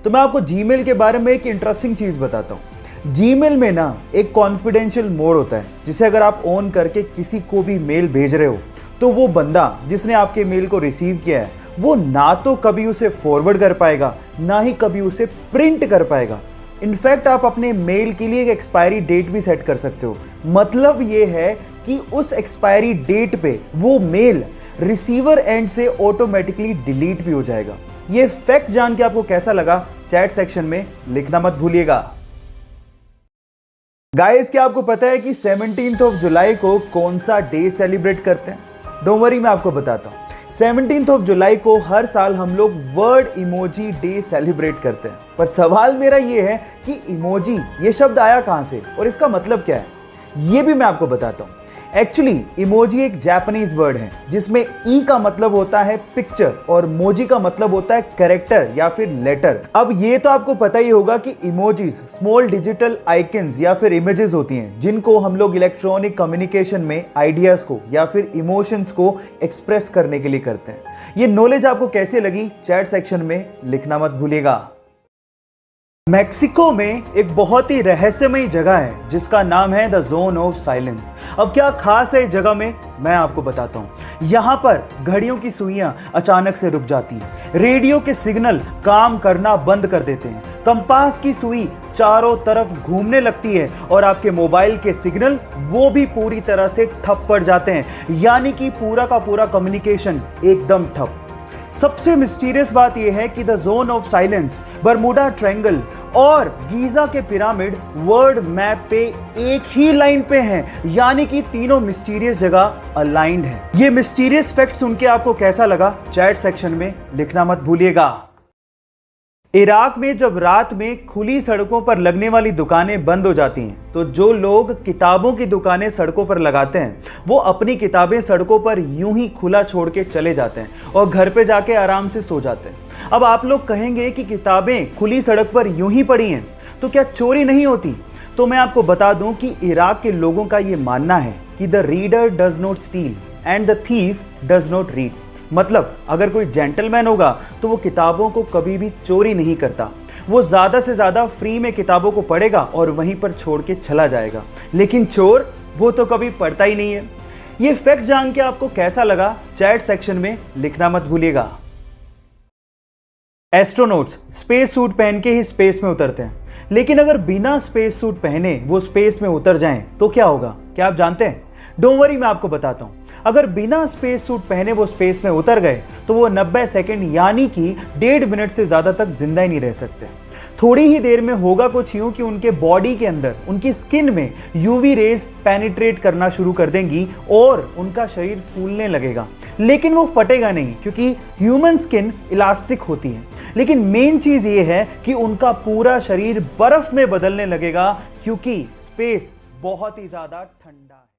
तो मैं आपको जीमेल के बारे में एक इंटरेस्टिंग चीज़ बताता हूँ। जीमेल में ना एक कॉन्फिडेंशियल मोड होता है, जिसे अगर आप ऑन करके किसी को भी मेल भेज रहे हो तो वो बंदा जिसने आपके मेल को रिसीव किया है वो ना तो कभी उसे फॉरवर्ड कर पाएगा, ना ही कभी उसे प्रिंट कर पाएगा। इनफैक्ट आप अपने मेल के लिए एक एक्सपायरी डेट भी सेट कर सकते हो। मतलब ये है कि उस एक्सपायरी डेट पे वो मेल रिसीवर एंड से ऑटोमेटिकली डिलीट भी हो जाएगा। ये फैक्ट जान के आपको कैसा लगा, चैट सेक्शन में लिखना मत भूलिएगा। गाइस, क्या आपको पता है कि 17 जुलाई को कौन सा डे सेलिब्रेट करते हैं? डोंट वरी, मैं आपको बताता हूँ। 17 जुलाई को हर साल हम लोग वर्ड इमोजी डे सेलिब्रेट करते हैं। पर सवाल मेरा ये है कि इमोजी ये शब्द आया कहां से और इसका मतलब क्या है, ये भी मैं आपको बताता हूं। एक्चुअली इमोजी एक जापानीज वर्ड है जिसमें ई का मतलब होता है पिक्चर और मोजी का मतलब होता है कैरेक्टर या फिर लेटर। अब ये तो आपको पता ही होगा कि इमोजीज स्मॉल डिजिटल आइकन्स या फिर इमेजेस होती हैं जिनको हम लोग इलेक्ट्रॉनिक कम्युनिकेशन में आइडियाज को या फिर इमोशंस को एक्सप्रेस करने के लिए करते हैं। ये नॉलेज आपको कैसे लगी, चैट सेक्शन में लिखना मत भूलिएगा। मेक्सिको में एक बहुत ही रहस्यमयी जगह है जिसका नाम है द जोन ऑफ साइलेंस। अब क्या खास है इस जगह में, मैं आपको बताता हूँ। यहाँ पर घड़ियों की सुइयां अचानक से रुक जाती हैं, रेडियो के सिग्नल काम करना बंद कर देते हैं, कंपास की सुई चारों तरफ घूमने लगती है और आपके मोबाइल के सिग्नल वो भी पूरी तरह से ठप पड़ जाते हैं। यानी कि पूरा का पूरा कम्युनिकेशन एकदम ठप। सबसे मिस्टीरियस बात यह है कि the zone of silence, Bermuda triangle और गीजा के पिरामिड वर्ल्ड मैप पे एक ही लाइन पे हैं। यानी कि तीनों मिस्टीरियस जगह अलाइंड हैं। ये मिस्टीरियस फैक्ट सुन के आपको कैसा लगा, चैट सेक्शन में लिखना मत भूलिएगा। इराक में जब रात में खुली सड़कों पर लगने वाली दुकानें बंद हो जाती हैं तो जो लोग किताबों की दुकानें सड़कों पर लगाते हैं वो अपनी किताबें सड़कों पर यूं ही खुला छोड़ के चले जाते हैं और घर पे जाके आराम से सो जाते हैं। अब आप लोग कहेंगे कि किताबें खुली सड़क पर यूं ही पड़ी हैं तो क्या चोरी नहीं होती? तो मैं आपको बता दूं कि इराक के लोगों का ये मानना है कि the reader does not steel and the thief does not read. मतलब अगर कोई जेंटलमैन होगा तो वो किताबों को कभी भी चोरी नहीं करता। वो ज़्यादा से ज़्यादा फ्री में किताबों को पढ़ेगा और वहीं पर छोड़ के चला जाएगा। लेकिन चोर वो तो कभी पढ़ता ही नहीं है। ये फैक्ट जान के आपको कैसा लगा, चैट सेक्शन में लिखना मत भूलिएगा। एस्ट्रोनॉट्स स्पेस सूट पहन के ही स्पेस में उतरते हैं, लेकिन अगर बिना स्पेस सूट पहने वो स्पेस में उतर जाएं तो क्या होगा, क्या आप जानते हैं? डोंट वरी, मैं आपको बताता हूं। अगर बिना स्पेस सूट पहने वो स्पेस में उतर गए तो वो 90 सेकंड यानी कि 1.5 मिनट से ज्यादा तक जिंदा ही नहीं रह सकते। थोड़ी ही देर में होगा कुछ यूं कि उनके बॉडी के अंदर, उनकी स्किन में यूवी रेज पेनिट्रेट करना शुरू कर देंगी और उनका शरीर फूलने लगेगा। लेकिन वो फटेगा नहीं क्योंकि ह्यूमन स्किन इलास्टिक होती है। लेकिन मेन चीज ये है कि उनका पूरा शरीर बर्फ में बदलने लगेगा क्योंकि स्पेस बहुत ही ज्यादा ठंडा है।